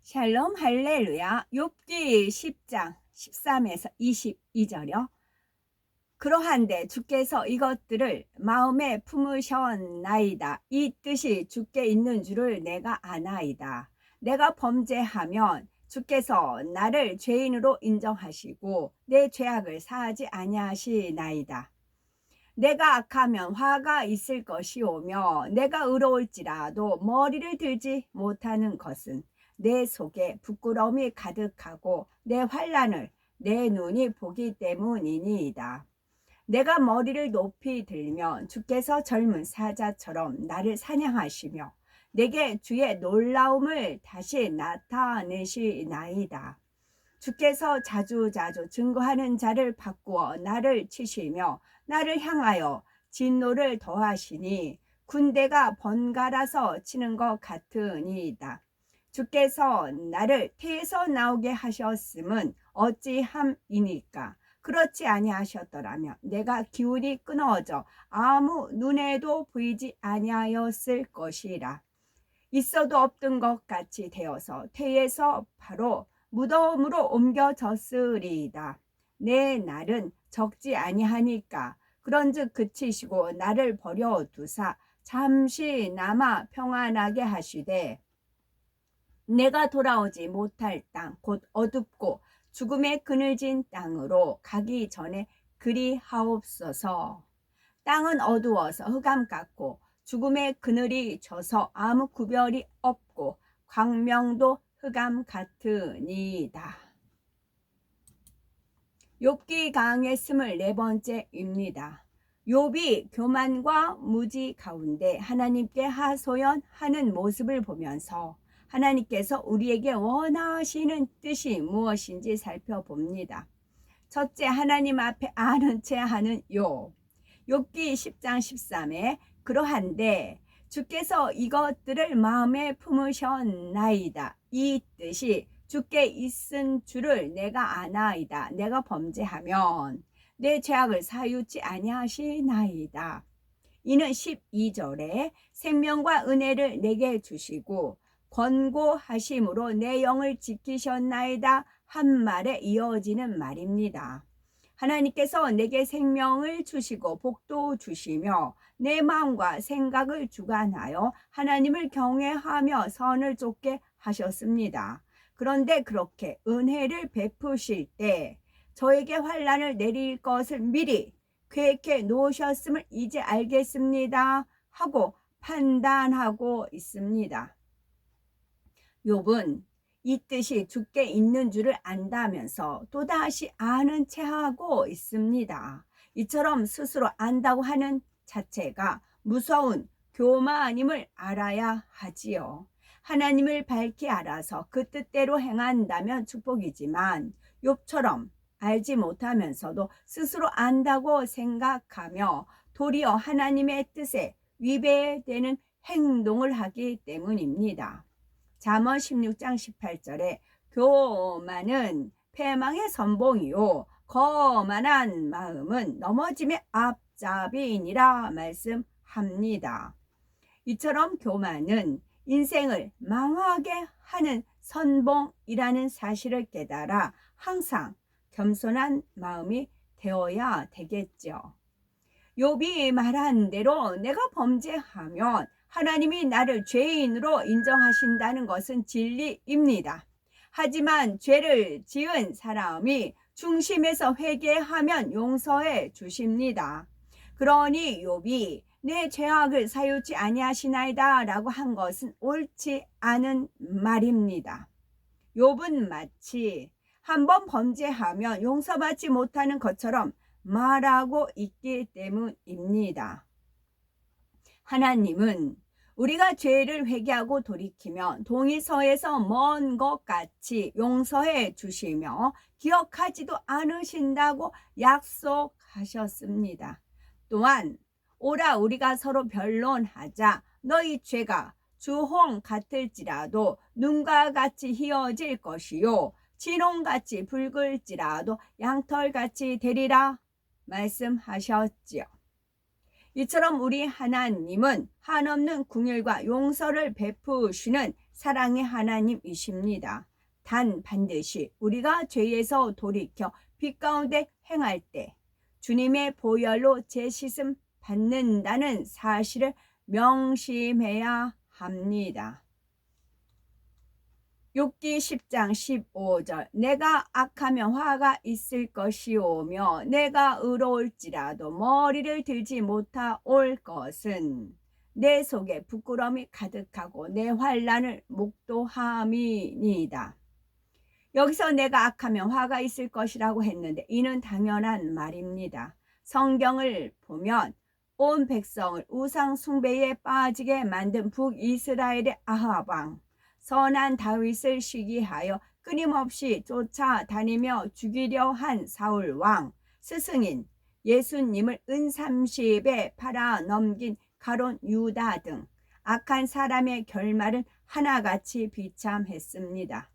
샬롬 할렐루야. 욥기 10장 13에서 22절이요. 그러한데 주께서 이것들을 마음에 품으셨나이다. 이 뜻이 주께 있는 줄을 내가 아나이다. 내가 범죄하면 주께서 나를 죄인으로 인정하시고 내 죄악을 사하지 아니하시나이다. 내가 악하면 화가 있을 것이오며 내가 의로울지라도 머리를 들지 못하는 것은 내 속에 부끄러움이 가득하고 내 환난을 내 눈이 보기 때문이니이다. 내가 머리를 높이 들면 주께서 젊은 사자처럼 나를 사냥하시며 내게 주의 놀라움을 다시 나타내시나이다. 주께서 자주자주 증거하는 자를 바꾸어 나를 치시며 나를 향하여 진노를 더하시니 군대가 번갈아서 치는 것 같으니이다. 주께서 나를 태에서 나오게 하셨음은 어찌함이니까. 그렇지 아니하셨더라면 내가 기운이 끊어져 아무 눈에도 보이지 아니하였을 것이라. 있어도 없던 것 같이 되어서 태에서 바로 무덤으로 옮겨졌으리이다. 내 날은 적지 아니하니까 그런즉 그치시고 나를 버려두사 잠시나마 평안하게 하시되 내가 돌아오지 못할 땅 곧 어둡고 죽음의 그늘진 땅으로 가기 전에 그리하옵소서. 땅은 어두워서 흑암 같고 죽음의 그늘이 져서 아무 구별이 없고 광명도 흑암 같으니이다. 욥기 강의 24번째입니다. 욥이 교만과 무지 가운데 하나님께 하소연하는 모습을 보면서 하나님께서 우리에게 원하시는 뜻이 무엇인지 살펴봅니다. 첫째, 하나님 앞에 아는 체 하는 욥. 욥기 10장 13에 그러한데 주께서 이것들을 마음에 품으셨나이다. 이 뜻이 주께 있은 줄을 내가 아나이다. 내가 범죄하면 내 죄악을 사유치 아니하시나이다. 이는 12절에 생명과 은혜를 내게 주시고 권고하심으로 내 영을 지키셨나이다 한 말에 이어지는 말입니다. 하나님께서 내게 생명을 주시고 복도 주시며 내 마음과 생각을 주관하여 하나님을 경외하며 선을 쫓게 하셨습니다. 그런데 그렇게 은혜를 베푸실 때 저에게 환난을 내릴 것을 미리 계획해 놓으셨음을 이제 알겠습니다 하고 판단하고 있습니다. 욥은 이 뜻이 주께 있는 줄을 안다면서 또다시 아는 체하고 있습니다. 이처럼 스스로 안다고 하는 자체가 무서운 교만임을 알아야 하지요. 하나님을 밝히 알아서 그 뜻대로 행한다면 축복이지만 욥처럼 알지 못하면서도 스스로 안다고 생각하며 도리어 하나님의 뜻에 위배되는 행동을 하기 때문입니다. 잠언 16장 18절에 교만은 패망의 선봉이요 거만한 마음은 넘어짐의 앞잡이니라 말씀합니다. 이처럼 교만은 인생을 망하게 하는 선봉이라는 사실을 깨달아 항상 겸손한 마음이 되어야 되겠죠. 욥이 말한 대로 내가 범죄하면 하나님이 나를 죄인으로 인정하신다는 것은 진리입니다. 하지만 죄를 지은 사람이 중심에서 회개하면 용서해 주십니다. 그러니 욥이 내 죄악을 사유치 아니하시나이다 라고 한 것은 옳지 않은 말입니다. 욥은 마치 한번 범죄하면 용서받지 못하는 것처럼 말하고 있기 때문입니다. 하나님은 우리가 죄를 회개하고 돌이키면 동의서에서 먼 것 같이 용서해 주시며 기억하지도 않으신다고 약속하셨습니다. 또한 오라 우리가 서로 변론하자 너희 죄가 주홍 같을지라도 눈과 같이 희어질 것이요 진홍같이 붉을지라도 양털같이 되리라 말씀하셨지요. 이처럼 우리 하나님은 한없는 긍휼과 용서를 베푸시는 사랑의 하나님이십니다. 단 반드시 우리가 죄에서 돌이켜 빛 가운데 행할 때 주님의 보혈로 재씻음 받는다는 사실을 명심해야 합니다. 욥기 10장 15절 내가 악하면 화가 있을 것이오며 내가 의로울지라도 머리를 들지 못하올 것은 내 속에 부끄러움이 가득하고 내 환난을 목도함이니이다. 여기서 내가 악하면 화가 있을 것이라고 했는데 이는 당연한 말입니다. 성경을 보면 온 백성을 우상 숭배에 빠지게 만든 북이스라엘의 아합 왕, 선한 다윗을 시기하여 끊임없이 쫓아다니며 죽이려 한 사울 왕, 스승인 예수님을 은30에 팔아넘긴 가룟 유다 등 악한 사람의 결말은 하나같이 비참했습니다.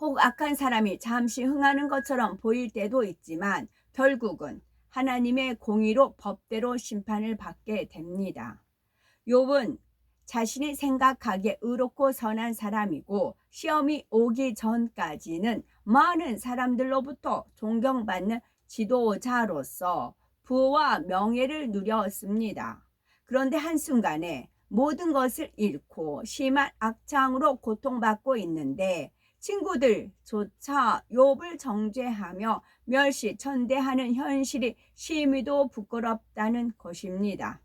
혹 악한 사람이 잠시 흥하는 것처럼 보일 때도 있지만 결국은 하나님의 공의로 법대로 심판을 받게 됩니다. 욥은 자신이 생각하기에 의롭고 선한 사람이고 시험이 오기 전까지는 많은 사람들로부터 존경받는 지도자로서 부와 명예를 누렸습니다. 그런데 한순간에 모든 것을 잃고 심한 악창으로 고통받고 있는데 친구들조차 욥을 정죄하며 멸시천대하는 현실이 심히도 부끄럽다는 것입니다.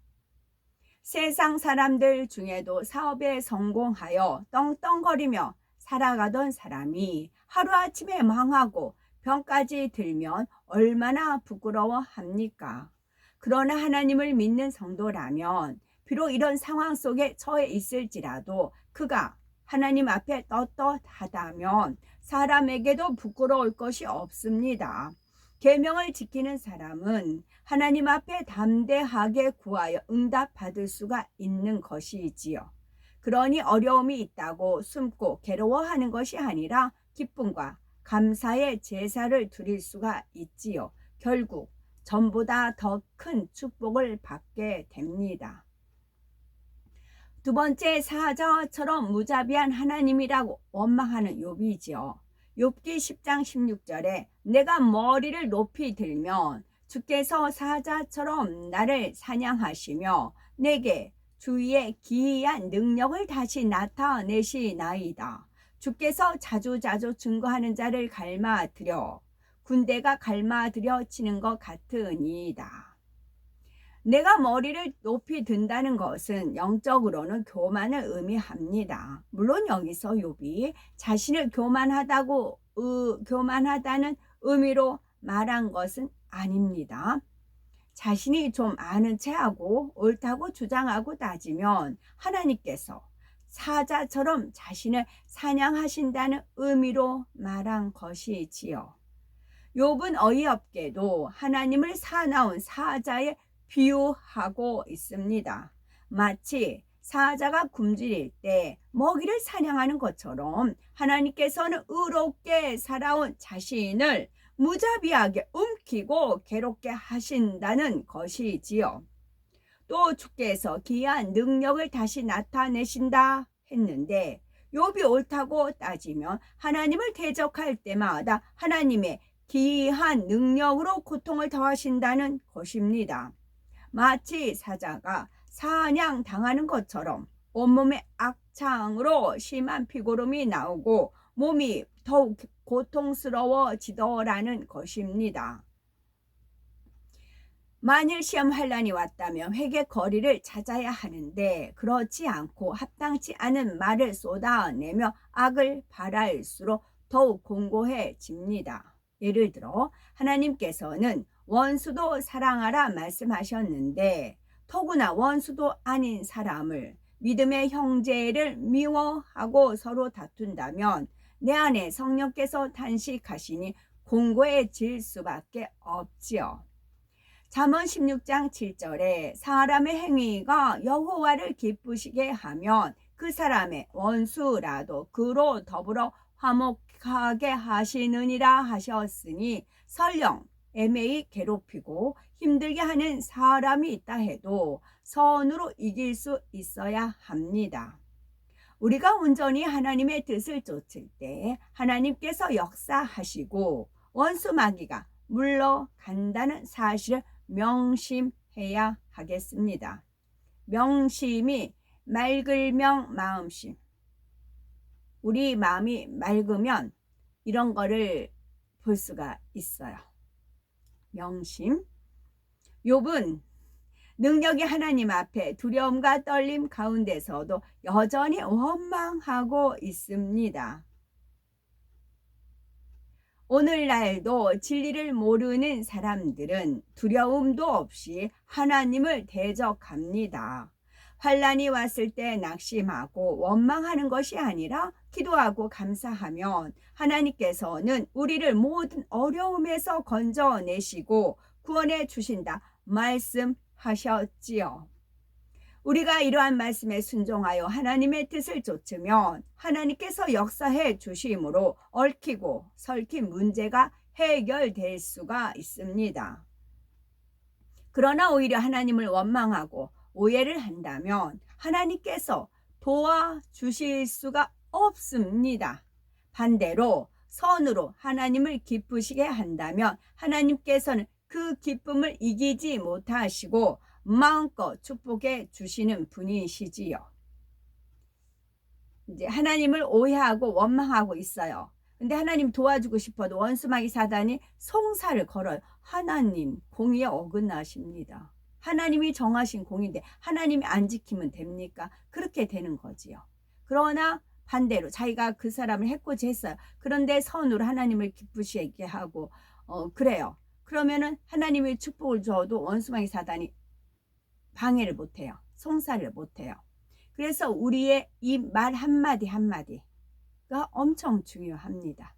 세상 사람들 중에도 사업에 성공하여 떵떵거리며 살아가던 사람이 하루아침에 망하고 병까지 들면 얼마나 부끄러워합니까? 그러나 하나님을 믿는 성도라면 비록 이런 상황 속에 처해 있을지라도 그가 하나님 앞에 떳떳하다면 사람에게도 부끄러울 것이 없습니다. 계명을 지키는 사람은 하나님 앞에 담대하게 구하여 응답받을 수가 있는 것이지요. 그러니 어려움이 있다고 숨고 괴로워하는 것이 아니라 기쁨과 감사의 제사를 드릴 수가 있지요. 결국 전보다 더 큰 축복을 받게 됩니다. 두 번째, 사자처럼 무자비한 하나님이라고 원망하는 욥이지요. 욥기 10장 16절에 내가 머리를 높이 들면 주께서 사자처럼 나를 사냥하시며 내게 주위의 기이한 능력을 다시 나타내시나이다. 주께서 자주자주 증거하는 자를 갈마들여 군대가 갈마들여 치는 것 같으니이다. 내가 머리를 높이 든다는 것은 영적으로는 교만을 의미합니다. 물론 여기서 욥이 자신을 교만하다는 의미로 말한 것은 아닙니다. 자신이 좀 아는 체하고 옳다고 주장하고 따지면 하나님께서 사자처럼 자신을 사냥하신다는 의미로 말한 것이지요. 욥은 어이없게도 하나님을 사나운 사자에 비유하고 있습니다. 마치 사자가 굶주릴 때 먹이를 사냥하는 것처럼 하나님께서는 의롭게 살아온 자신을 무자비하게 움키고 괴롭게 하신다는 것이지요. 또 주께서 기이한 능력을 다시 나타내신다 했는데 욥이 옳다고 따지면 하나님을 대적할 때마다 하나님의 기이한 능력으로 고통을 더하신다는 것입니다. 마치 사자가 사냥당하는 것처럼 온몸에 악창으로 심한 피고름이 나오고 몸이 더욱 고통스러워지더라는 것입니다. 만일 시험 환난이 왔다면 회개 거리를 찾아야 하는데 그렇지 않고 합당치 않은 말을 쏟아내며 악을 바랄수록 더욱 공고해집니다. 예를 들어 하나님께서는 원수도 사랑하라 말씀하셨는데 더구나 원수도 아닌 사람을 믿음의 형제를 미워하고 서로 다툰다면 내 안에 성령께서 탄식하시니 공고해질 수밖에 없지요. 잠언 16장 7절에 사람의 행위가 여호와를 기쁘시게 하면 그 사람의 원수라도 그로 더불어 화목하게 하시느니라 하셨으니 설령 애매히 괴롭히고 힘들게 하는 사람이 있다 해도 선으로 이길 수 있어야 합니다. 우리가 온전히 하나님의 뜻을 쫓을 때 하나님께서 역사하시고 원수 마귀가 물러간다는 사실을 명심해야 하겠습니다. 명심이 맑을명 마음심. 우리 마음이 맑으면 이런 거를 볼 수가 있어요. 명심. 욥은 능력이 하나님 앞에 두려움과 떨림 가운데서도 여전히 원망하고 있습니다. 오늘날도 진리를 모르는 사람들은 두려움도 없이 하나님을 대적합니다. 환난이 왔을 때 낙심하고 원망하는 것이 아니라 기도하고 감사하면 하나님께서는 우리를 모든 어려움에서 건져내시고 구원해 주신다 말씀하셨지요. 우리가 이러한 말씀에 순종하여 하나님의 뜻을 좇으면 하나님께서 역사해 주심으로 얽히고 설킨 문제가 해결될 수가 있습니다. 그러나 오히려 하나님을 원망하고 오해를 한다면 하나님께서 도와주실 수가 없습니다. 반대로 선으로 하나님을 기쁘시게 한다면 하나님께서는 그 기쁨을 이기지 못하시고 마음껏 축복해 주시는 분이시지요. 이제 하나님을 오해하고 원망하고 있어요. 근데 하나님 도와주고 싶어도 원수마귀 사단이 송사를 걸어요. 하나님 공의에 어긋나십니다. 하나님이 정하신 공인데 하나님이 안 지키면 됩니까? 그렇게 되는 거지요. 그러나 반대로 자기가 그 사람을 해코지했어요. 그런데 선으로 하나님을 기쁘시게 하고 그래요. 그러면은 하나님의 축복을 줘도 원수마귀 사단이 방해를 못해요. 송사를 못해요. 그래서 우리의 이 말 한마디 한마디가 엄청 중요합니다.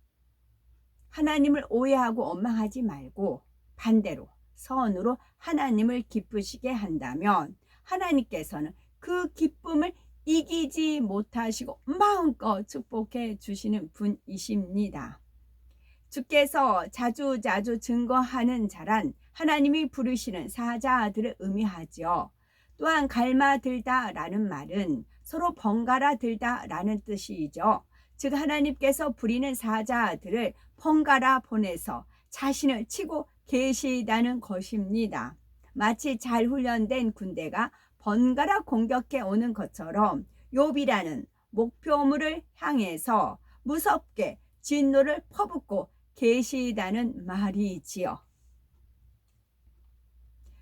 하나님을 오해하고 원망하지 말고 반대로 선으로 하나님을 기쁘시게 한다면 하나님께서는 그 기쁨을 이기지 못하시고 마음껏 축복해 주시는 분이십니다. 주께서 자주 증거하는 자란 하나님이 부르시는 사자들을 의미하죠. 또한 갈마들다 라는 말은 서로 번갈아 들다 라는 뜻이죠. 즉 하나님께서 부리는 사자들을 번갈아 보내서 자신을 치고 계시다는 것입니다. 마치 잘 훈련된 군대가 번갈아 공격해 오는 것처럼 욥이라는 목표물을 향해서 무섭게 진노를 퍼붓고 계시다는 말이지요.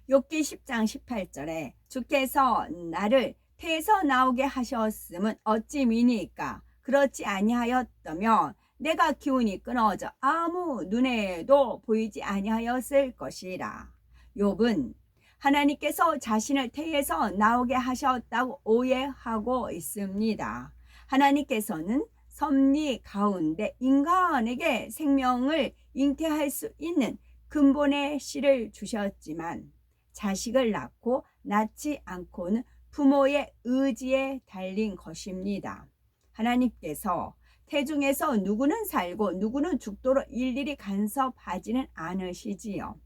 욥기 10장 18절에 주께서 나를 태에서 나오게 하셨음은 어찌 미니까 그렇지 아니하였다면 내가 기운이 끊어져 아무 눈에도 보이지 아니하였을 것이라. 욥은 하나님께서 자신을 태에서 나오게 하셨다고 오해하고 있습니다. 하나님께서는 섭리 가운데 인간에게 생명을 잉태할 수 있는 근본의 씨를 주셨지만 자식을 낳지 않고는 부모의 의지에 달린 것입니다. 하나님께서 태중에서 누구는 살고 누구는 죽도록 일일이 간섭하지는 않으시지요.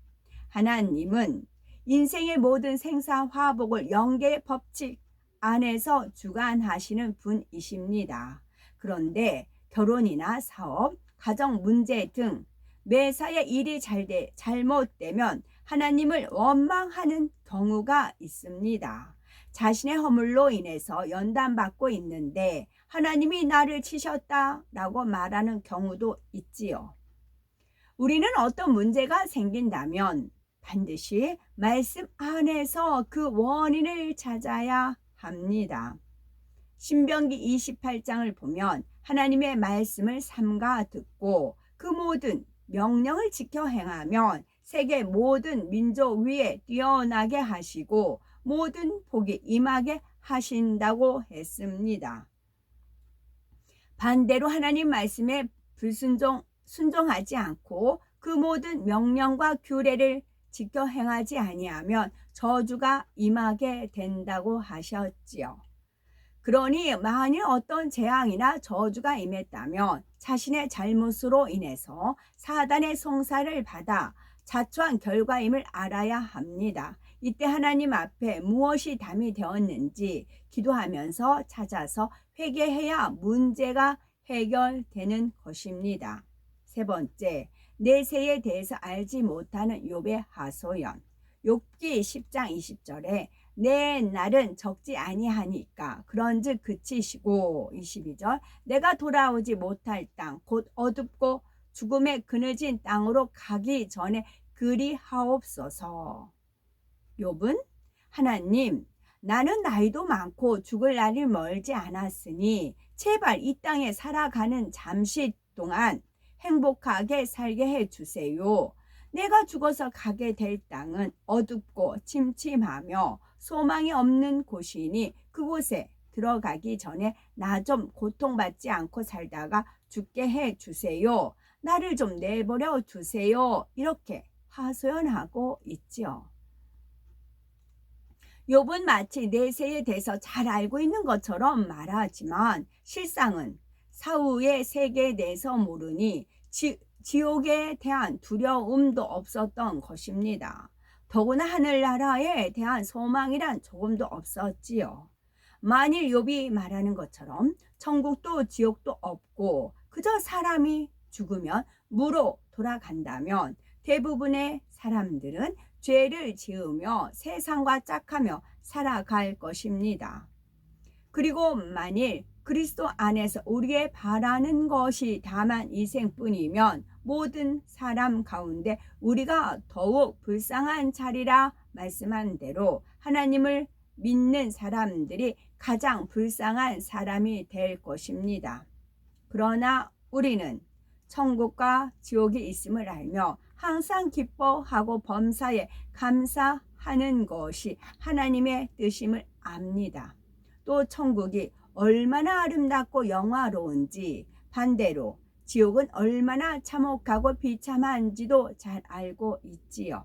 하나님은 인생의 모든 생사화복을 영계의 법칙 안에서 주관하시는 분이십니다. 그런데 결혼이나 사업, 가정 문제 등 매사의 일이 잘못되면 하나님을 원망하는 경우가 있습니다. 자신의 허물로 인해서 연단받고 있는데 하나님이 나를 치셨다라고 말하는 경우도 있지요. 우리는 어떤 문제가 생긴다면 반드시 말씀 안에서 그 원인을 찾아야 합니다. 신명기 28장을 보면 하나님의 말씀을 삼가 듣고 그 모든 명령을 지켜 행하면 세계 모든 민족 위에 뛰어나게 하시고 모든 복이 임하게 하신다고 했습니다. 반대로 하나님 말씀에 순종하지 않고 그 모든 명령과 규례를 지켜 행하지 아니하면 저주가 임하게 된다고 하셨지요. 그러니 만일 어떤 재앙이나 저주가 임했다면 자신의 잘못으로 인해서 사단의 송사를 받아 자초한 결과임을 알아야 합니다. 이때 하나님 앞에 무엇이 담이 되었는지 기도하면서 찾아서 회개해야 문제가 해결되는 것입니다. 세 번째, 내세에 대해서 알지 못하는 욥의 하소연. 욥기 10장 20절에 내 날은 적지 아니하니까 그런즉 그치시고 22절 내가 돌아오지 못할 땅 곧 어둡고 죽음에 그늘진 땅으로 가기 전에 그리하옵소서. 욥은 하나님 나는 나이도 많고 죽을 날이 멀지 않았으니 제발 이 땅에 살아가는 잠시 동안 행복하게 살게 해주세요. 내가 죽어서 가게 될 땅은 어둡고 침침하며 소망이 없는 곳이니 그곳에 들어가기 전에 나 좀 고통받지 않고 살다가 죽게 해주세요. 나를 좀 내버려 두세요. 이렇게 하소연하고 있지요. 욥은 마치 내세에 대해서 잘 알고 있는 것처럼 말하지만 실상은 사후의 세계에 대해서 모르니 지옥에 대한 두려움도 없었던 것입니다. 더구나 하늘나라에 대한 소망이란 조금도 없었지요. 만일 욥이 말하는 것처럼 천국도 지옥도 없고 그저 사람이 죽으면 무로 돌아간다면 대부분의 사람들은 죄를 지으며 세상과 짝하며 살아갈 것입니다. 그리고 만일 그리스도 안에서 우리의 바라는 것이 다만 이 생뿐이면 모든 사람 가운데 우리가 더욱 불쌍한 자리라 말씀한 대로 하나님을 믿는 사람들이 가장 불쌍한 사람이 될 것입니다. 그러나 우리는 천국과 지옥이 있음을 알며 항상 기뻐하고 범사에 감사하는 것이 하나님의 뜻임을 압니다. 또 천국이 얼마나 아름답고 영화로운지 반대로 지옥은 얼마나 참혹하고 비참한지도 잘 알고 있지요.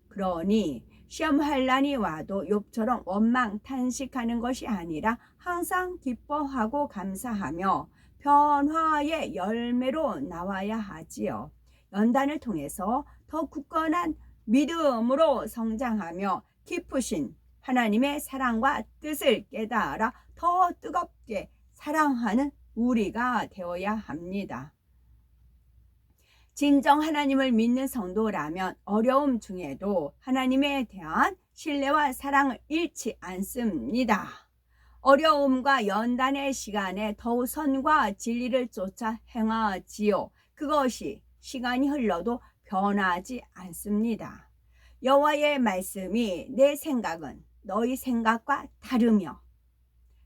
그러니 시험 환난이 와도 욥처럼 원망 탄식하는 것이 아니라 항상 기뻐하고 감사하며 변화의 열매로 나와야 하지요. 연단을 통해서 더 굳건한 믿음으로 성장하며 깊으신 하나님의 사랑과 뜻을 깨달아 더 뜨겁게 사랑하는 우리가 되어야 합니다. 진정 하나님을 믿는 성도라면 어려움 중에도 하나님에 대한 신뢰와 사랑을 잃지 않습니다. 어려움과 연단의 시간에 더욱 선과 진리를 쫓아 행하지요. 그것이 시간이 흘러도 변하지 않습니다. 여호와의 말씀이 내 생각은 너희 생각과 다르며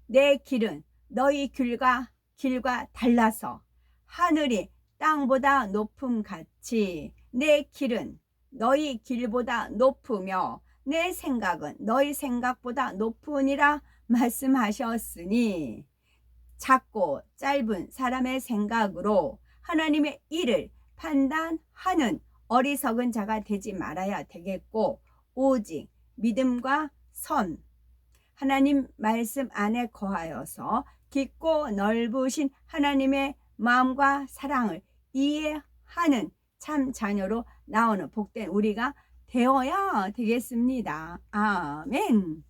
내 길은 너희 길과 달라서 하늘이 땅보다 높음 같이 내 길은 너희 길보다 높으며 내 생각은 너희 생각보다 높으니라 말씀하셨으니 작고 짧은 사람의 생각으로 하나님의 일을 판단하는 어리석은 자가 되지 말아야 되겠고 오직 믿음과 선 하나님 말씀 안에 거하여서 깊고 넓으신 하나님의 마음과 사랑을 이해하는 참 자녀로 나오는 복된 우리가 되어야 되겠습니다. 아멘.